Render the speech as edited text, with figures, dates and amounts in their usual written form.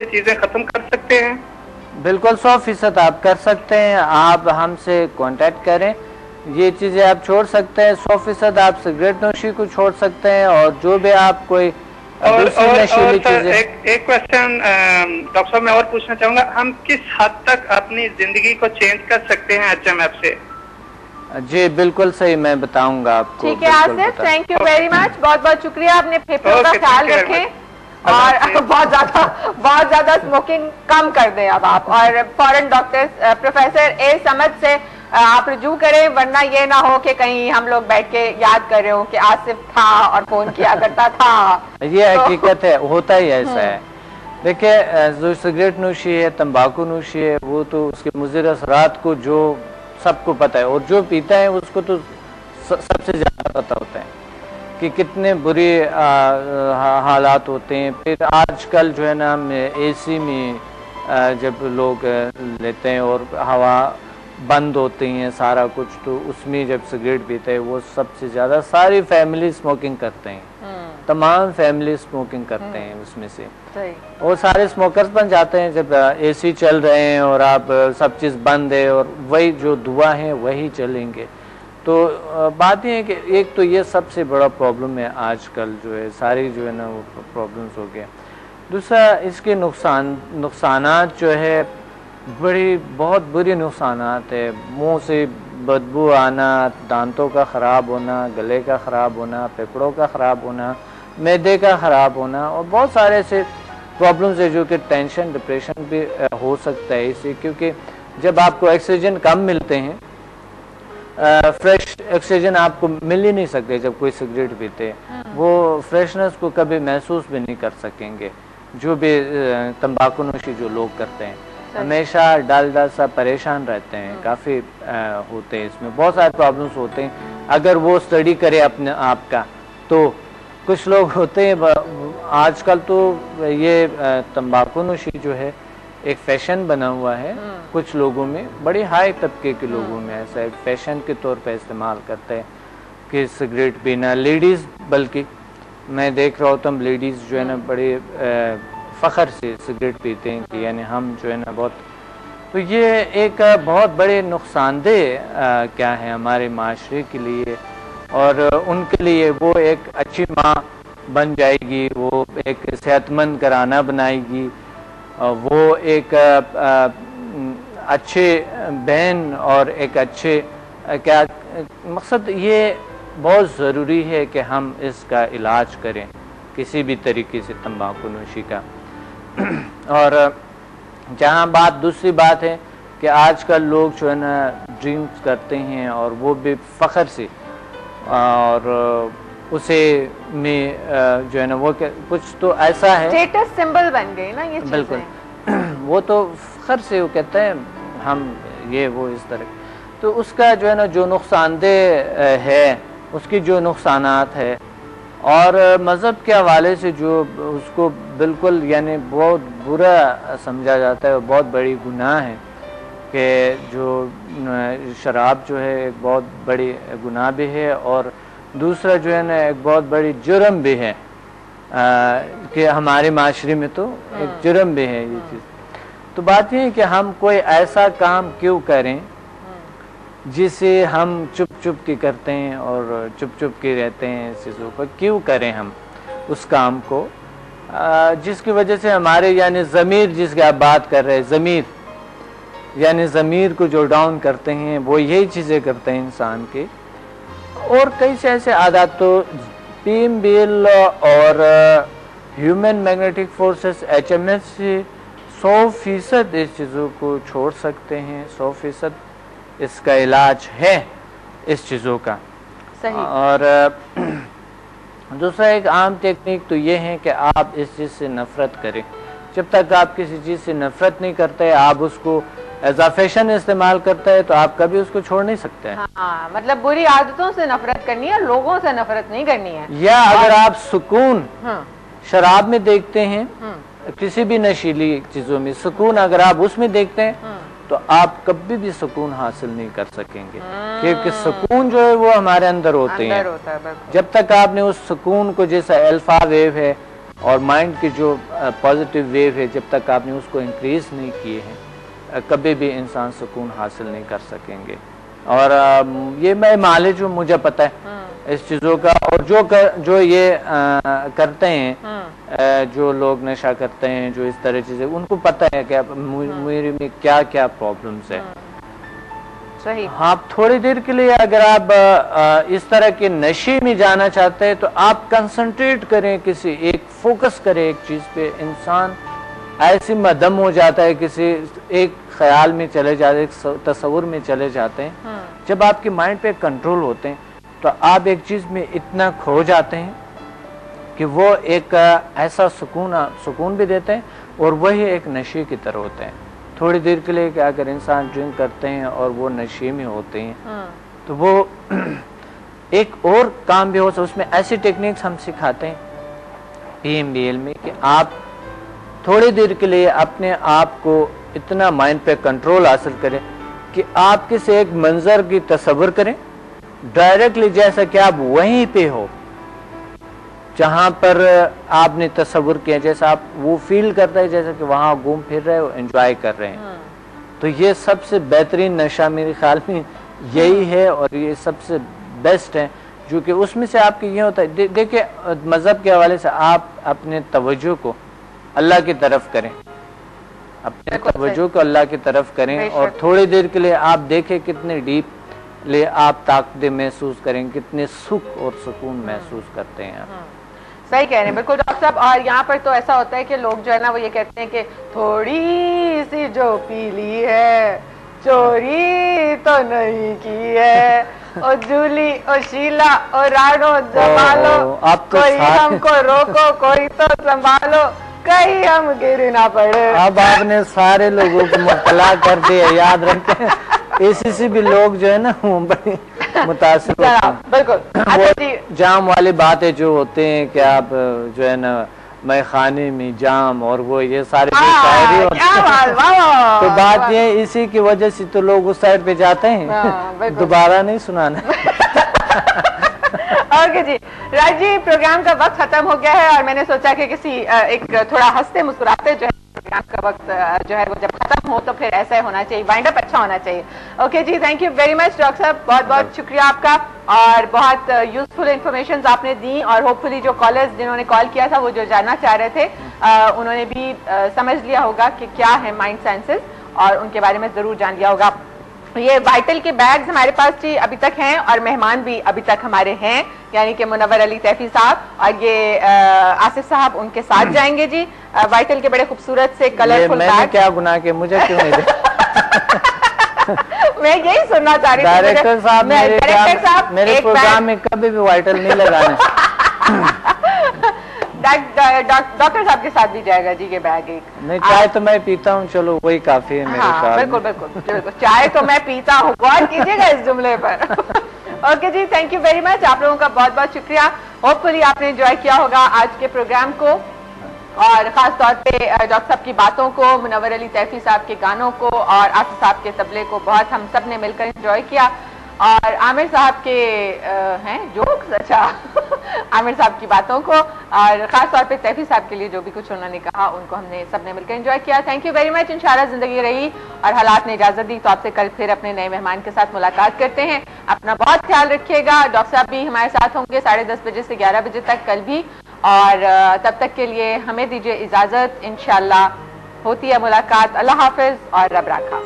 یہ چیزیں ختم کر سکتے ہیں؟ بالکل 100% آپ کر سکتے ہیں. آپ ہم سے کانٹیکٹ کریں, یہ چیزیں آپ چھوڑ سکتے ہیں. 100% آپ سگریٹ نوشی کو چھوڑ سکتے ہیں, اور جو بھی آپ کوئی دوسری نشیلی چیزیں. ایک کوشچن ڈاکٹر صاحب میں اور پوچھنا چاہوں گا, ہم کس حد تک اپنی زندگی کو چینج کر سکتے ہیں HMF سے؟ جی بالکل صحیح, میں بتاؤں گا آپ کو. ٹھیک ہے آصف, تھینک یو ویری مچ, بہت بہت شکریہ. اپنے پھیپھڑوں کا خیال رکھیں اور بہت زیادہ اسموکنگ کم کر دیں اب آپ, اور فوراً ڈاکٹر پروفیسر اے سمد سے آپ رجوع کریں, ورنہ یہ نہ ہو کہ کہیں ہم لوگ بیٹھ کے یاد کر رہے ہوں کہ آصف تھا اور فون کیا کرتا تھا. یہ حقیقت ہے, ہوتا ہی ایسا ہے. دیکھیں جو سگریٹ نوشی ہے, تمباکو نوشی ہے, وہ تو اس کے مضر اثرات کو جو سب کو پتہ ہے, اور جو پیتا ہے اس کو تو سب سے زیادہ پتہ ہوتا ہے کہ کتنے بری حالات ہوتے ہیں. پھر آج کل جو ہے نا اے سی میں جب لوگ لیتے ہیں اور ہوا بند ہوتی ہیں سارا کچھ, تو اس میں جب سگریٹ پیتے ہیں وہ سب سے زیادہ ساری فیملی اسموکنگ کرتے ہیں, تمام فیملی اسموکنگ کرتے ہیں اس میں سے, اور سارے اسموکرز بن جاتے ہیں جب اے سی چل رہے ہیں اور آپ سب چیز بند ہے اور وہی جو دعا ہیں وہی چلیں گے. تو بات یہ ہے کہ ایک تو یہ سب سے بڑا پرابلم ہے آج کل, جو ہے ساری جو ہے نا وہ پرابلمس ہو گیا. دوسرا اس کے نقصانات جو ہے بہت بری نقصانات ہے. منہ سے بدبو آنا, دانتوں کا خراب ہونا, گلے کا خراب ہونا, پھیپھڑوں کا خراب ہونا, معدے کا خراب ہونا, اور بہت سارے ایسے پرابلمز ہے جو کہ ٹینشن ڈپریشن بھی ہو سکتا ہے اس سے, کیونکہ جب آپ کو آکسیجن کم ملتے ہیں, فریش آکسیجن آپ کو مل ہی نہیں سکتے جب کوئی سگریٹ پیتے, وہ فریشنس کو کبھی محسوس بھی نہیں کر سکیں گے جو بھی تمباکو نوشی جو لوگ کرتے ہیں. ہمیشہ ڈال سا پریشان رہتے ہیں, کافی ہوتے ہیں, اس میں بہت سارے پرابلمس ہوتے ہیں. اگر وہ اسٹڈی کرے اپنے آپ کا, تو کچھ لوگ ہوتے ہیں آج کل تو یہ تمباکو نوشی جو ہے ایک فیشن بنا ہوا ہے کچھ لوگوں میں, بڑے ہائی طبقے کے لوگوں میں ایسا ایک فیشن کے طور پہ استعمال کرتے ہیں کہ سگریٹ پینا. لیڈیز بلکہ میں دیکھ رہا ہوتا ہوں لیڈیز جو ہے نا بڑے فخر سے سگریٹ پیتے ہیں کہ یعنی ہم جو ہے نا بہت. تو یہ ایک بہت بڑے نقصان دہ کیا ہے ہمارے معاشرے کے لیے, اور ان کے لیے وہ ایک اچھی ماں بن جائے گی, وہ ایک صحت مند گھرانہ بنائے گی, وہ ایک اچھے بہن اور ایک اچھے کیا مقصد. یہ بہت ضروری ہے کہ ہم اس کا علاج کریں کسی بھی طریقے سے تمباکو نوشی کا. اور جہاں دوسری بات ہے کہ آج کل لوگ جو ہے نا ڈرنکس کرتے ہیں, اور وہ بھی فخر سے, اور اسے میں جو ہے نا وہ کچھ تو ایسا ہے اسٹیٹس سمبل بن گئے نا یہ چیزیں. بالکل, وہ تو فخر سے وہ کہتے ہیں ہم یہ وہ اس طرح. تو اس کا جو ہے نا جو نقصان دہ ہے, اس کی جو نقصانات ہے, اور مذہب کے حوالے سے جو اس کو بالکل یعنی بہت برا سمجھا جاتا ہے, اور بہت بڑی گناہ ہے کہ جو شراب جو ہے ایک بہت بڑی گناہ بھی ہے, اور دوسرا جو ہے نا ایک بہت بڑی جرم بھی ہے کہ ہمارے معاشرے میں تو ایک جرم بھی ہے یہ چیز. تو بات یہ ہے کہ ہم کوئی ایسا کام کیوں کریں جسے ہم چپ چپ کے کرتے ہیں اور چپ چپ کے رہتے ہیں, اس چیزوں کو کیوں کریں ہم اس کام کو جس کی وجہ سے ہمارے یعنی ضمیر, جس کی آپ بات کر رہے ہیں, ضمیر یعنی ضمیر کو جو ڈاؤن کرتے ہیں, وہ یہی چیزیں کرتے ہیں انسان کے. اور کئی سے ایسے عادات تو پیم بیل اور ہیومن میگنیٹک فورسز HMF سے 100% اس چیزوں کو چھوڑ سکتے ہیں, 100% اس کا علاج ہے اس چیزوں کا. اور دوسرا ایک عام ٹیکنیک تو یہ ہے کہ آپ اس چیز سے نفرت کریں. جب تک آپ کسی چیز سے نفرت نہیں کرتے, آپ اس کو ایز اے فیشن استعمال کرتے ہیں, تو آپ کبھی اس کو چھوڑ نہیں سکتے. ہاں, مطلب بری عادتوں سے نفرت کرنی ہے, لوگوں سے نفرت نہیں کرنی ہے. یا اگر آپ سکون شراب میں دیکھتے ہیں, کسی بھی نشیلی چیزوں میں سکون اگر آپ اس میں دیکھتے ہیں, تو آپ کبھی بھی سکون حاصل نہیں کر سکیں گے, کیونکہ سکون جو ہے وہ ہمارے اندر ہوتے ہیں. جب تک آپ نے اس سکون کو, جیسا الفا ویو ہے, اور مائنڈ کی جو پازیٹیو ویو ہے جب تک آپ نے اس کو انکریز نہیں کیے ہیں کبھی بھی انسان سکون حاصل نہیں کر سکیں گے. اور یہ میں مالے جو مجھے پتہ ہے اس چیزوں کا, اور جو یہ کرتے ہیں جو لوگ نشہ کرتے ہیں جو اس طرح چیزیں, ان کو پتہ ہے کہ میرے میں کیا کیا پرابلمس ہیں. آپ تھوڑی دیر کے لیے اگر آپ اس طرح کے نشے میں جانا چاہتے ہیں تو آپ کنسنٹریٹ کریں, کسی ایک فوکس کریں ایک چیز پہ. انسان ایسی مدم ہو جاتا ہے, کسی ایک خیال میں چلے جاتے ہیں, ایک تصور میں چلے جاتے ہیں. جب آپ کے مائنڈ پہ کنٹرول ہوتے ہیں تو آپ ایک چیز میں اتنا کھو جاتے ہیں کہ وہ ایک ایسا سکون بھی دیتے ہیں, اور وہی ایک نشے کی طرح ہوتے ہیں. تھوڑی دیر کے لیے کہ اگر انسان ڈرنک کرتے ہیں اور وہ نشے میں ہوتے ہیں تو وہ ایک اور کام بھی ہو سکتا. اس میں ایسی ٹیکنیکس ہم سکھاتے ہیں PMBL میں کہ آپ تھوڑی دیر کے لیے اپنے آپ کو اتنا مائنڈ پہ کنٹرول حاصل کریں کہ آپ کسی ایک منظر کی تصور کریں ڈائریکٹلی, جیسا کہ آپ وہیں پہ ہو جہاں پر آپ نے تصور کیا, جیسا آپ وہ فیل کرتا ہے جیسا کہ وہاں گھوم پھر رہے ہو, انجوائے کر رہے ہیں. تو یہ سب سے بہترین نشہ میرے خیال میں یہی ہے, اور یہ سب سے بیسٹ ہے, جو کہ اس میں سے آپ کی یہ ہوتا ہے. دیکھیں مذہب کے حوالے سے آپ اپنے توجہ کو اللہ کی طرف کریں, اپنے توجہ کو اللہ کی طرف کریں, اور تھوڑی دیر کے لیے آپ دیکھیں کتنے ڈیپ لے آپ طاقت محسوس کریں, کتنے سکھ اور سکون محسوس کرتے ہیں آپ. صحیح کہہ رہے ہیں, بالکل ڈاکٹر صاحب. اور یہاں پر تو ایسا ہوتا ہے کہ لوگ جو ہے نا وہ یہ کہتے ہیں کہ تھوڑی سی جو پی لی ہے چوری تو نہیں کی ہے, اور جولی اور شیلا اور راڑو جمالو, کوئی ہم کو روکو کوئی تو سنبھالو, کہیں ہم گر نہ پڑے. اب آپ نے سارے لوگوں کو مبتلا کر دیا, یاد رکھیں اسی سے بھی لوگ جو ہے نا بڑی متاثر ہوتے ہیں. بالکل جام والی باتیں جو ہوتے ہیں کہ آپ جو ہے نا میں خانے میں جام, اور وہ یہ سارے شاعری ہوتے ہیں. تو بات یہ اسی کی وجہ سے تو لوگ اس سائڈ پہ جاتے ہیں, دوبارہ نہیں سنانا. اوکے جی راج جی, پروگرام کا وقت ختم ہو گیا ہے, اور میں نے سوچا کہ کسی ایک تھوڑا ہنستے مسکراتے جو ہے پروگرام کا وقت جو ہے وہ جب ختم ہو تو پھر ایسا ہونا چاہیے, وائنڈ اپ اچھا ہونا چاہیے. اوکے جی, thank you very much doctor صاحب, بہت بہت شکریہ آپ کا, اور بہت یوزفل انفارمیشن آپ نے دی, اور ہوپ فلی جو کالرز جنہوں نے کال کیا تھا وہ جو جاننا چاہ رہے تھے انہوں نے بھی سمجھ لیا ہوگا کہ کیا ہے مائنڈ سائنسز, اور ان کے بارے میں ضرور جان لیا ہوگا. یہ وائٹل کے بیگز ہمارے پاس جی ابھی تک ہیں, اور مہمان بھی ابھی تک ہمارے ہیں, یعنی کہ منور علی تیفی صاحب اور یہ آصف صاحب ان کے ساتھ جائیں گے. جی وائٹل کے بڑے خوبصورت سے کلرفل بیگ. میں کیا گناہ کے مجھے کیوں نہیں دے؟ میں یہی سننا چاہ رہی تھی. ڈائریکٹر صاحب میرے پروگرام میں کبھی بھی وائٹل نہیں لگانا. ڈاکٹر صاحب کے ساتھ بھی جائے گا جی یہ بیگ ایک. نہیں, چائے تو میں پیتا ہوں, چلو وہی کافی ہے میرے خیال. بالکل بالکل, چائے تو میں پیتا ہوں, غور کیجیے گا اس جملے پر. اوکے جی, تھینک یو ویری مچ, آپ لوگوں کا بہت بہت شکریہ. ہوپ فلی آپ نے انجوائے کیا ہوگا آج کے پروگرام کو, اور خاص طور پہ ڈاکٹر صاحب کی باتوں کو, منور علی تیفی صاحب کے گانوں کو, اور آصف صاحب کے طبلے کو بہت ہم سب نے مل کر انجوائے کیا. اور عامر صاحب کے ہیں جوکس, اچھا عامر صاحب کی باتوں کو, اور خاص طور پہ تیفی صاحب کے لیے جو بھی کچھ انہوں نے کہا ان کو ہم نے سب نے مل کر انجوائے کیا. تھینک یو ویری مچ. انشاءاللہ زندگی رہی اور حالات نے اجازت دی تو آپ سے کل پھر اپنے نئے مہمان کے ساتھ ملاقات کرتے ہیں. اپنا بہت خیال رکھیے گا. ڈاکٹر صاحب بھی ہمارے ساتھ ہوں گے 10:30 بجے سے 11 بجے تک کل بھی, اور تب تک کے لیے ہمیں دیجیے اجازت. انشاءاللہ ہوتی ہے ملاقات. اللہ حافظ اور رب راکھا.